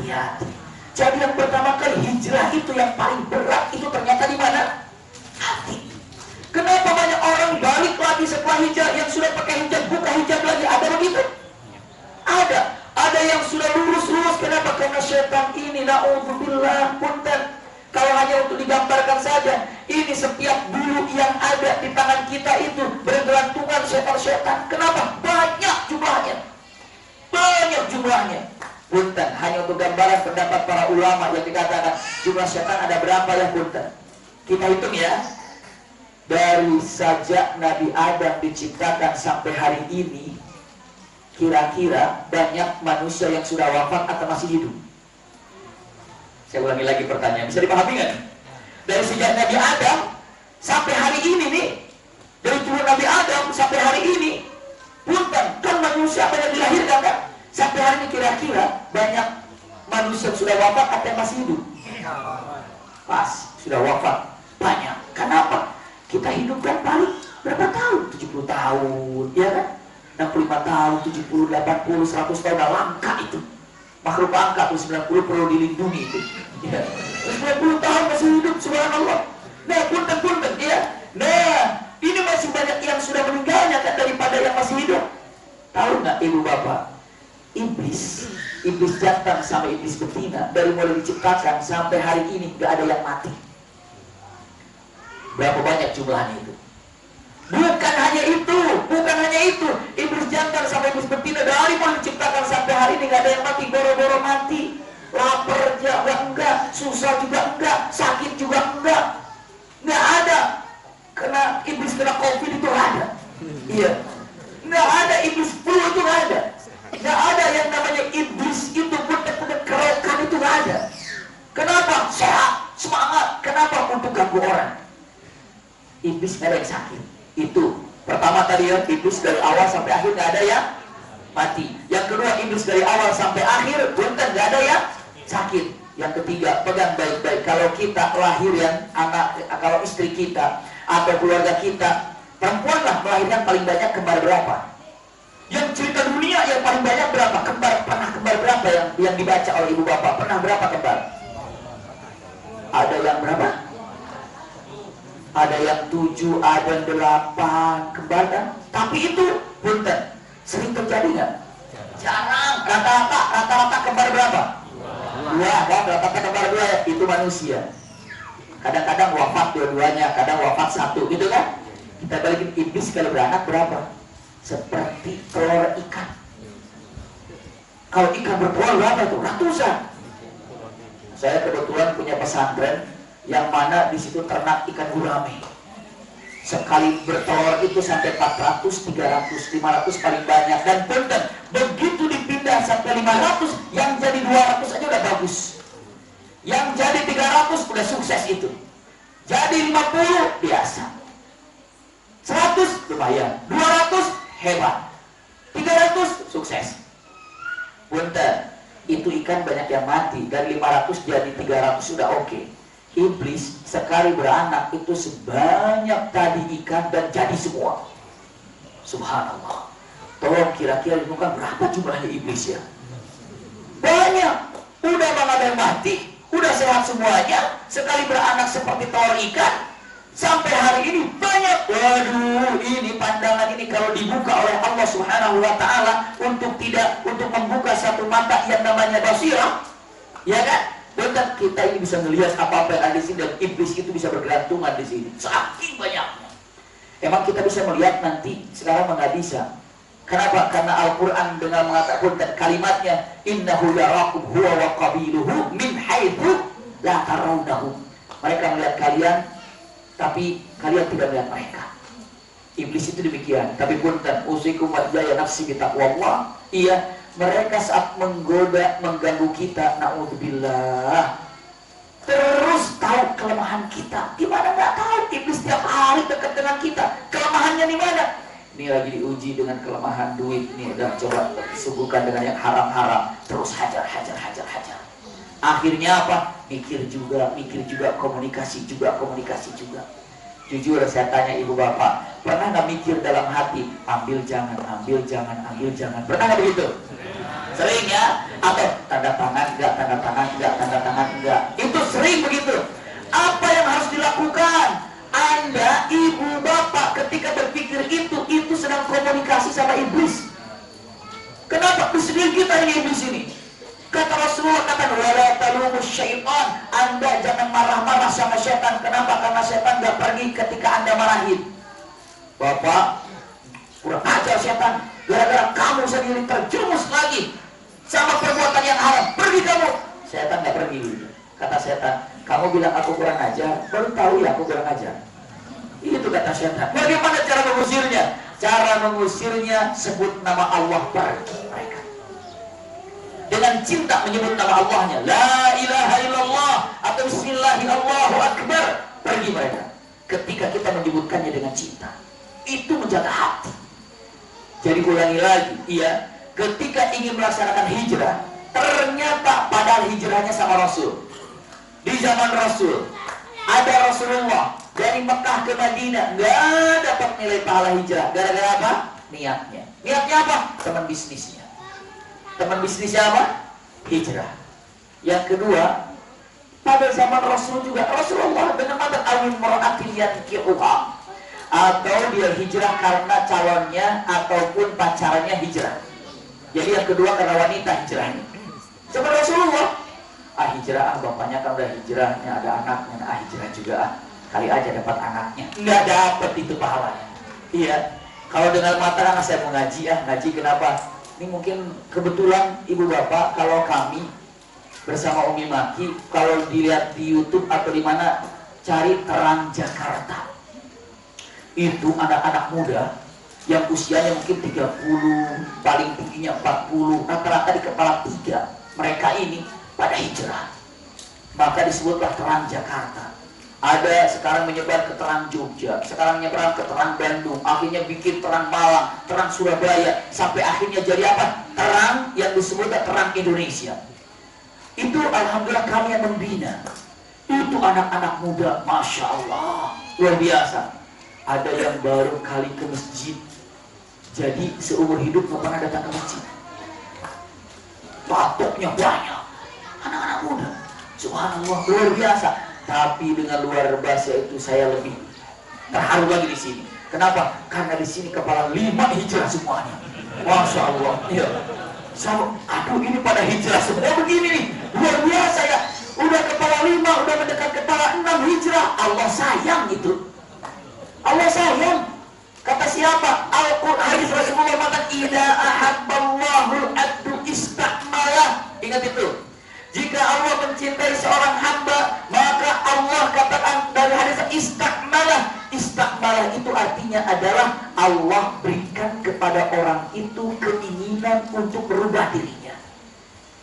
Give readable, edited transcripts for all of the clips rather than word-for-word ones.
hati-hati. Jadi yang pertama kali hijrah itu yang paling berat itu ternyata di mana? Hati. Kenapa banyak orang balik lagi setelah hijrah yang sudah pakai hijab, buka hijab lagi? Ada begitu? Ada. Ada yang sudah lurus-lurus. Kenapa? Karena syaitan ini, na'udzubillah, punten. Kalau hanya untuk digambarkan saja, ini setiap bulu yang ada di tangan kita itu bergelantungan syaitan-syaitan. Kenapa? Banyak jumlahnya. Banyak jumlahnya. Punten, hanya untuk gambaran pendapat para ulama yang dikatakan jumlah syaitan ada berapa ya punten? Kita hitung ya. Dari sejak Nabi Adam diciptakan sampai hari ini, kira-kira banyak manusia yang sudah wafat atau masih hidup? Saya ulangi lagi pertanyaan, bisa dipahami nggak? Dari sejak Nabi Adam sampai hari ini nih, dari turun Nabi Adam sampai hari ini, punten, kan manusia banyak dilahirkan kan? Sampai hari ini kira-kira banyak manusia yang sudah wafat atau yang masih hidup? Pas, sudah wafat. Banyak. Kenapa? Kita hidup kan paling berapa tahun? 70 tahun, ya kan? 65 tahun, 70, 80, 100 tahun, udah langka itu. Makhluk angka tuh 90 perlu dilindungi itu. Ya. 90 tahun masih hidup, subhanallah. Nah, punten, ya. Nah, ini masih banyak yang sudah meninggalnya kan daripada yang masih hidup. Tahu nggak ibu bapak? Iblis jantan sama iblis betina dari mulai diciptakan sampai hari ini nggak ada yang mati. Berapa banyak jumlahnya itu? Bukan hanya itu. Iblis jantan sama iblis betina dari mulai diciptakan sampai hari ini nggak ada yang mati. Boro-boro mati. Lapar juga enggak, susah juga enggak, sakit juga enggak. Nggak ada. Karena iblis kena COVID itu nggak ada. Iya. Nggak ada iblis flu itu nggak ada. Nggak ada yang namanya iblis itu benar-benar kerokan itu nggak ada. Kenapa? Sehat, semangat. Kenapa? Untuk ganggu orang. Iblis nggak ada yang sakit. Itu pertama tadi ya, iblis dari awal sampai akhir nggak ada yang mati. Yang kedua, iblis dari awal sampai akhir punten nggak ada yang sakit. Yang ketiga, pegang baik-baik. Kalau kita lahir yang anak, kalau istri kita atau keluarga kita perempuan lah melahirkan paling banyak kembar berapa? Yang cerita dunia yang paling banyak berapa? Pernah kembar berapa yang dibaca oleh ibu bapak? Pernah berapa kembar? Ada yang berapa? Ada yang 7, ada yang 8 kembar kan? Tapi itu punten, sering terjadi nggak? Jarang. Rata-rata kembar berapa? 2 kan? Rata-rata kembar 2 ya? Itu manusia. Kadang-kadang wafat dua-duanya, kadang wafat 1 gitu kan? Kita balikin iblis kalau beranak berapa? Seperti telur ikan. Kalau ikan bertelur berapa itu? Ratusan. Saya kebetulan punya pesantren yang mana di situ ternak ikan gurame. Sekali bertelur itu sampai 400, 300, 500 paling banyak. Dan punten, begitu dipindah sampai 500, yang jadi 200 aja udah bagus. Yang jadi 300 udah sukses itu. Jadi 50 biasa. 100 lumayan, 200 hebat, 300 sukses. Punten, itu ikan banyak yang mati. Dari 500 jadi 300 sudah oke. Iblis sekali beranak itu sebanyak tadi ikan dan jadi semua. Subhanallah. Tolong kira-kira bukan berapa jumlahnya iblis ya? Banyak. Udah bang ada yang mati, udah sehat semuanya. Sekali beranak seperti telur ikan. Sampai hari ini banyak. Waduh, ini pandangan ini kalau dibuka oleh Allah Subhanahu wa taala untuk membuka satu mata yang namanya basirah, ya kan? Betul, kita ini bisa melihat apa-apa yang ada di sini dan iblis itu bisa bergelantungan di sini. Saking banyaknya. Emang kita bisa melihat nanti, sekarang nggak bisa. Kenapa? Karena Al-Quran dengan mengatakan kalimatnya innahu yarakum huwa wa qabiluhu min haitsu la tarawnahum. Mereka melihat kalian tapi kalian tidak melihat mereka. Iblis itu demikian. Tapi punten usikum wa jaya nafsi bi taqwallah. Iya, mereka saat menggoda, mengganggu kita, naudzubillah, terus tahu kelemahan kita. Gimana nggak tahu? Iblis tiap hari dekat dengan kita. Kelemahannya di mana? Ini lagi diuji dengan kelemahan duit. Nih udah coba suguhkan dengan yang haram-haram. Terus hajar. Akhirnya apa? Mikir juga, komunikasi juga. Jujur saya tanya ibu bapak, pernah nggak mikir dalam hati, ambil jangan. Pernah nggak begitu? Sering ya? Atau tanda tangan nggak tanda enggak, tanda tangan enggak. Itu sering begitu. Apa yang harus dilakukan? Anda, ibu, bapak ketika berpikir itu sedang komunikasi sama iblis. Kenapa? Kesedihan kita ini iblis ini. Kata Rasulullah, kata wala talumus syaitan. Anda jangan marah-marah sama setan. Kenapa? Karena setan gak pergi ketika Anda marahin. Bapak, kurang ajar setan. Gara-gara kamu sendiri terjerumus lagi sama perbuatan yang haram. Pergi kamu. Setan gak pergi. Kata setan, kamu bilang aku kurang ajar, baru tahu ya aku kurang ajar. Itu kata setan. Bagaimana cara mengusirnya? Cara mengusirnya sebut nama Allah, pergi mereka. Dengan cinta menyebut nama Allahnya, la ilaha illallah atau bismillahirrahmanirrahim, Allahu akbar, pergi mereka. Ketika kita menyebutkannya dengan cinta, itu menjaga hati. Jadi ulangi lagi, iya, ketika ingin melaksanakan hijrah, ternyata padahal hijrahnya sama Rasul. Di zaman Rasul ada Rasulullah dari Mekah ke Madinah, nggak dapat nilai pahala hijrah. Gara-gara apa? Niatnya. Niatnya apa? Teman bisnisnya. Teman bisnisnya apa? Hijrah. Yang kedua, pada zaman Rasul juga Rasulullah dengan mata awin mur'atin yankihuha, atau dia hijrah karena calonnya ataupun pacarnya hijrah. Jadi yang kedua karena wanita hijrahnya. Zaman Rasulullah, hijrah, bapaknya kan udah hijrahnya, ada anaknya, hijrah juga, kali aja dapat anaknya. Nggak dapat itu pahalanya. Iya, kalau dengan mata kan saya mau ngaji, ngaji kenapa? Ini mungkin kebetulan ibu bapak, kalau kami bersama Umi Maki, kalau dilihat di YouTube atau di mana, cari Terang Jakarta. Itu anak-anak muda yang usianya mungkin 30, paling tingginya 40, rata-rata di kepala 3. Mereka ini pada hijrah, maka disebutlah Terang Jakarta. Ada sekarang menyebar ke Terang Jogja, sekarang menyebar ke Terang Bandung, akhirnya bikin Terang Malang, Terang Surabaya, sampai akhirnya jadi apa? Terang yang disebut Terang Indonesia. Itu alhamdulillah kami yang membina. Itu anak-anak muda, masya Allah, luar biasa. Ada yang baru kali ke masjid, jadi seumur hidup nggak pernah datang ke masjid. Patoknya banyak. Anak-anak muda, subhanallah, luar biasa. Tapi dengan luar biasa itu saya lebih terharu lagi di sini. Kenapa? Karena di sini kepala 5 hijrah semuanya. Masya Allah. Iya. Aduh, ini pada hijrah semua begini nih. Luar biasa ya. Udah kepala 5, udah mendekat kepala 6 hijrah. Allah sayang itu. Allah sayang. Kata siapa? Al-Quran, hadis Rasulullah mengatakan, "Idza ahabballahu al-abdu istakmalah." Ingat itu. Jika Allah mencintai seorang hamba, maka Allah katakan dari hadis istakmalah. Istakmalah itu artinya adalah Allah berikan kepada orang itu keinginan untuk berubah dirinya.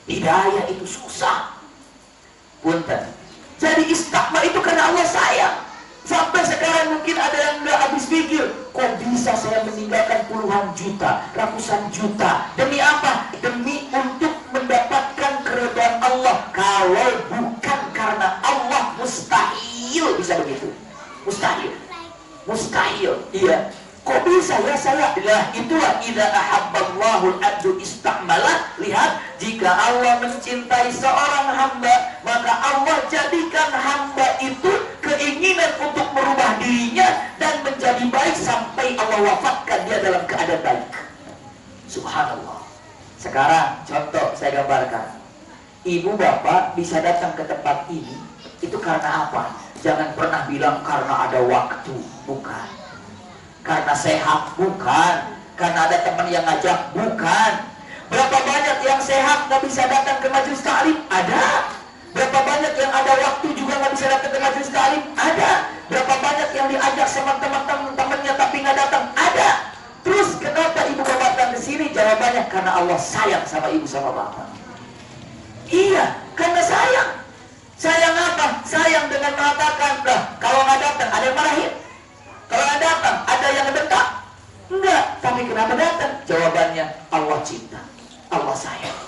Hidayah itu susah. Punten. Jadi istakmal itu karena Allah sayang. Sampai sekarang mungkin ada yang nggak habis pikir, kok bisa saya meninggalkan puluhan juta, ratusan juta, demi apa? Demi untuk mendapatkan keridhaan Allah. Kalau bukan karena Allah, mustahil bisa begitu. Mustahil. Mustahil. Iya. Kok bisa ya saya? Lah itulah idza ahabballahu al-abdu istakmalah. Lihat, jika Allah mencintai seorang hamba, maka Allah jadikan hamba itu keinginan untuk merubah dirinya dan menjadi baik sampai Allah wafatkan dia dalam keadaan baik. Subhanallah. Sekarang contoh saya gambarkan. Ibu bapak bisa datang ke tempat ini itu karena apa? Jangan pernah bilang karena ada waktu, bukan. Karena sehat, bukan. Karena ada teman yang ngajak, bukan. Berapa banyak yang sehat nggak bisa datang ke majelis taklim? Ada. Berapa banyak yang ada waktu juga nggak bisa datang ke majelis taklim? Ada. Berapa banyak yang diajak sama teman-temannya tapi nggak datang? Ada. Terus kenapa ibu bapak datang ke sini? Jawabannya karena Allah sayang sama ibu sama bapak. Iya, karena sayang. Sayang apa? Sayang dengan mengatakan, lah kalau nggak datang ada yang marahin. Kalau nggak datang, ada yang ngebentak? Enggak. Tapi kenapa datang? Jawabannya, Allah cinta, Allah sayang.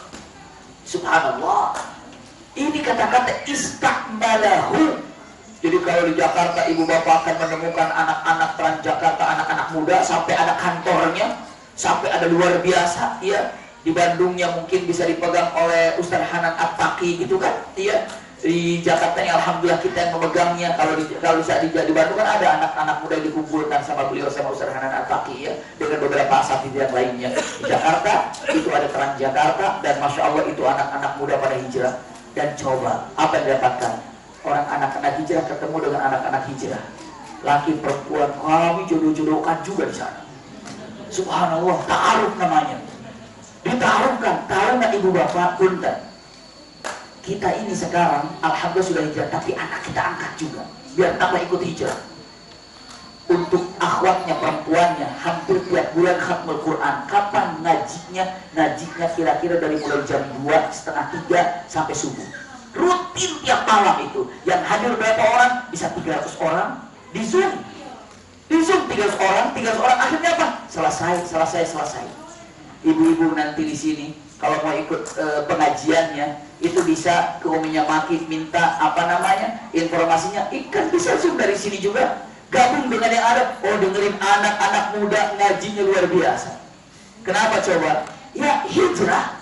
Subhanallah. Ini kata-kata istakmalahu. Jadi kalau di Jakarta ibu bapak akan menemukan anak-anak Transjakarta, anak-anak muda, sampai ada kantornya, sampai ada luar biasa, ya. Di Bandungnya mungkin bisa dipegang oleh Ustaz Hanan At-Taqi gitu kan, iya. Di Jakarta ini alhamdulillah kita yang memegangnya. Kalau di Bandung kan ada anak-anak muda yang dikumpulkan sama beliau, sama Ustaz Hanan At-Taqi ya, dengan beberapa asatidz yang lainnya. Di Jakarta itu ada Terang Jakarta, dan masya Allah itu anak-anak muda pada hijrah. Dan coba apa yang didapatkan orang anak-anak hijrah ketemu dengan anak-anak hijrah, laki perempuan kami jodoh-jodohkan juga di sana. Subhanallah, ta'aruf namanya. Ditaruhkan, tahu nggak ibu bapak, punten. Kita ini sekarang alhamdulillah sudah hijrah, tapi anak kita angkat juga biar tambah ikut hijrah. Untuk akhwatnya perempuannya hampir tiap bulan khatmul Quran. Kapan ngajinya? Ngajinya kira-kira dari mulai jam 2:30 sampai subuh. Rutin tiap malam itu. Yang hadir berapa orang? Bisa 300 orang. Di Zoom 300 orang. Akhirnya apa? Selesai. Ibu-ibu nanti di sini kalau mau ikut pengajiannya itu bisa ke Uminya Maki, minta informasinya. Ikan bisa Zoom dari sini juga, gabung dengan yang ada. Oh, dengerin anak-anak muda ngajinya luar biasa. Kenapa coba? Ya hijrah.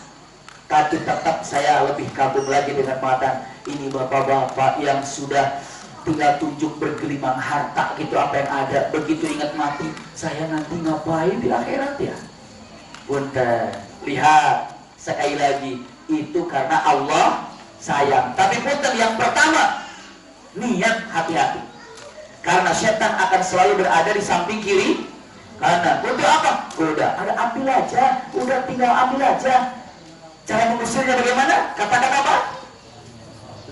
Tapi tetap saya lebih kagum lagi dengan mata ini bapak-bapak yang sudah tinggal tunjuk bergelimang harta gitu apa yang ada. Begitu ingat mati, saya nanti ngapain di akhirat ya? Punten, lihat sekali lagi, itu karena Allah sayang. Tapi punten, yang pertama niat, hati-hati, karena setan akan selalu berada di samping kiri kanan. Untuk apa? Udah ada, ambil aja, udah tinggal ambil aja. Cara mengusirnya bagaimana? Katakan apa?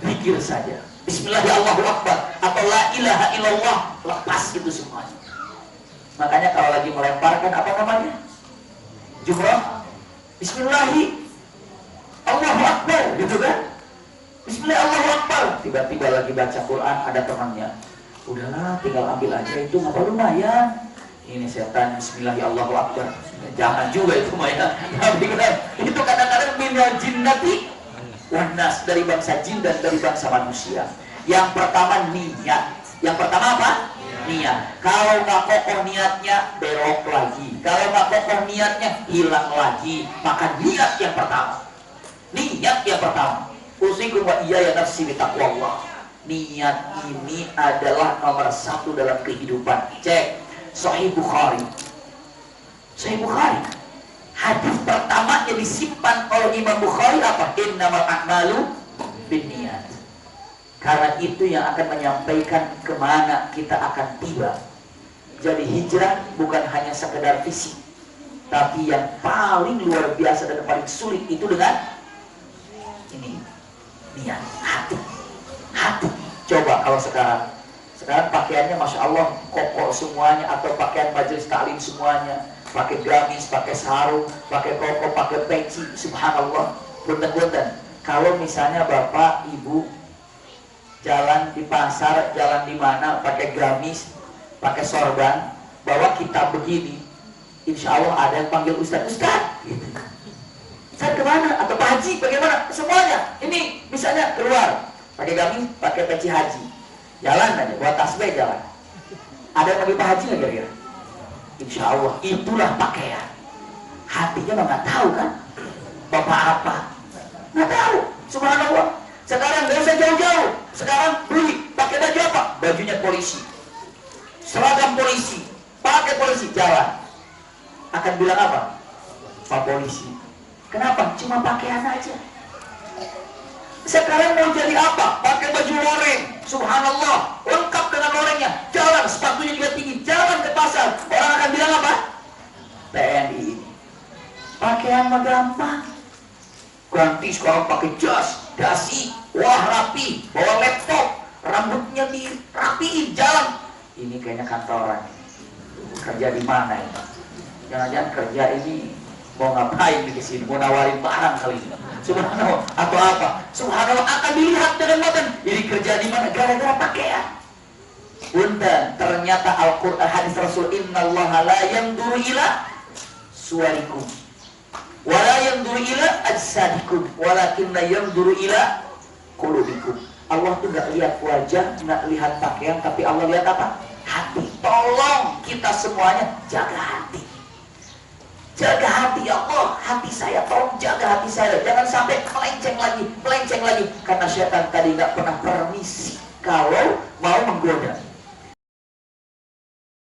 Zikir saja, Bismillahirrahmanirrahim, atau la ilaha illallah, lepas itu semuanya. Makanya kalau lagi melemparkan apa namanya? Jumrah, Bismillahi Allahu Akbar, gitu kan? Bismillah Allahu Akbar. Tiba-tiba lagi baca Quran, ada temannya, udahlah tinggal ambil aja, itu nggak perlu lumayan. Ini setan, Bismillahi Allahu Akbar. Jangan juga itu Maya. Tapi itu kadang-kadang minal jinnati wan nas, dari bangsa jin dan dari bangsa manusia. Yang pertama niat. Yang pertama apa? Niat. Kalau nggak kokoh niatnya, belok lagi. Kalau nggak kokoh niatnya, hilang lagi. Maka niat yang pertama. Niat yang pertama. Usikum wa iyaya nafsi bitaqwallah. Niat ini adalah nomor 1 dalam kehidupan. Cek Sahih Bukhari. Sahih Bukhari. Hadis pertama yang disimpan oleh Imam Bukhari apa? Innamal a'malu binniyat. Karena itu yang akan menyampaikan kemana kita akan tiba. Jadi hijrah bukan hanya sekedar fisik, tapi yang paling luar biasa dan paling sulit itu dengan ini, niat, hati. Coba kalau sekarang pakaiannya Masya Allah koko semuanya, atau pakaian majelis taklim semuanya, pakai gamis, pakai sarung, pakai koko, pakai peci, subhanallah. Punten-punten, kalau misalnya bapak ibu jalan di pasar, jalan di mana, pakai gamis, pakai sorban, bawa kitab begini, insya Allah ada yang panggil Ustaz gitu. Ustaz kemana? Atau Pak Haji bagaimana? Semuanya ini misalnya keluar pakai gamis, pakai peci haji, jalan aja, buat tasbih jalan. Ada yang panggil Pak Haji nggak kira-kira? Insya Allah itulah pakaian. Hatinya mah nggak tahu kan, bapak apa? Nggak tahu. Subhanallah. Sekarang nggak usah jauh-jauh. Sekarang beli, pakai baju apa? Bajunya polisi, seragam polisi, pakai polisi, jalan. Akan bilang apa? Pak polisi. Kenapa? Cuma pakaian aja. Sekarang mau jadi apa? Pakai baju loreng, subhanallah, lengkap dengan lorengnya, jalan, sepatunya juga tinggi, jalan ke pasar. Orang akan bilang apa? TNI ini. Pakaian mah gampang. Ganti sekarang pakai jas, dasi, wah rapi, bawa laptop, rambutnya dirapiin, jalan. Ini kayaknya kantoran. Kerja di mana ini? Jangan-jangan kerja ini mau ngapain di sini? Mau nawarin barang kali ini. Subhanallah, atau apa? Subhanallah, akan dilihat dengan mata. Ini kerja di mana? Gara-gara pakaian. Punten, ternyata Al-Quran, hadis Rasul, innallaha la yanzuru ila suwarikum wala yanzuru ila ajsadikum walakinna yanzuru ila qulubikum. Allah tuh gak lihat wajah, gak lihat pakaian, tapi Allah lihat apa? Hati. Tolong kita semuanya jaga hati. Jaga hati, ya Allah, hati saya, tolong jaga hati saya, jangan sampai melenceng lagi, karena setan tadi nggak pernah permisi kalau mau menggoda.